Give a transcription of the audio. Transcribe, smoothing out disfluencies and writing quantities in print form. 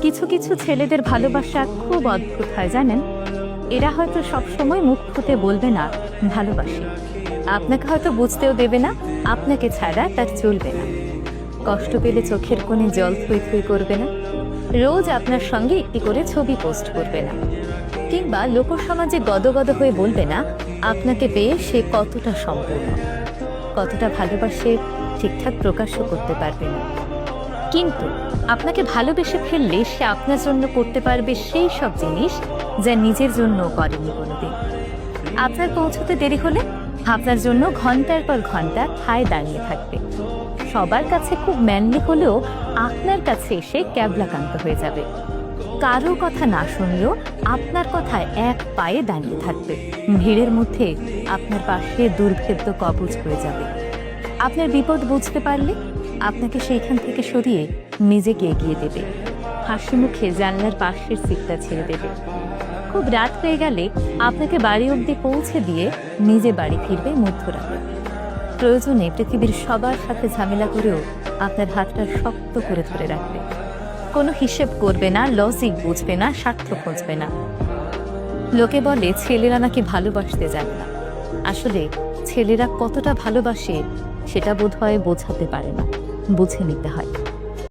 কিছু কিছু ছেলেদের ভালোবাসা খুব অদ্ভুত হয় জানেন। এরা হয়তো সবসময় মুখ ফুটে বলবে না ভালোবাসি, আপনাকে হয়তো বুঝতেও দেবে না আপনাকে ছাড়া তার চলবে না। কষ্ট পেলে চোখের কোণে জল থই থই করবে না, রোজ আপনার সঙ্গে একটি করে ছবি পোস্ট করবে না, কিংবা লোকসমাজে গদগদ হয়ে বলবে না আপনাকে পেয়ে সে কতটা সম্পূর্ণ, কতটা ভালোবাসে ঠিকঠাক প্রকাশও করতে পারবে না। কিন্তু আপনাকে ভালোবেসে ফেললে সে আপনার জন্য করতে পারবে সেই সব জিনিস যা নিজের জন্য করেনি কোনোদিন। আপনার পৌঁছতে দেরি হলে আপনার জন্য ঘন্টার পর ঘন্টা ঠায় দাঁড়িয়ে থাকবে। সবার কাছে খুব ম্যানলি হলেও আপনার কাছে এসে ক্যাবলাকান্ত হয়ে যাবে। কারো কথা না শুনলেও আপনার কথায় এক পায়ে দাঁড়িয়ে থাকবে। ভিড়ের মধ্যে আপনার পাশে দুর্ভেদ্য কবচ হয়ে যাবে। আপনার বিপদ বুঝতে পারলে আপনাকে সেইখান থেকে সরিয়ে নিজেকে এগিয়ে দেবে। হাসি মুখে জানলার পাশের সিটটা ছেড়ে দেবে। খুব রাত হয়ে গেলে আপনাকে বাড়ি অবধি পৌঁছে দিয়ে নিজে বাড়ি ফিরবে মধ্যরাতে। প্রয়োজনে পৃথিবীর সবার সাথে ঝামেলা করেও আপনার হাতটা শক্ত করে ধরে রাখবে। কোনো হিসেব করবে না, লজিক বুঝবে না, স্বার্থ খুঁজবে না। লোকে বলে ছেলেরা নাকি ভালোবাসতে জানে না। আসলে ছেলেরা কতটা ভালোবাসে সেটা বোধহয় বোঝাতে পারে না, বুঝে নিতে হয়।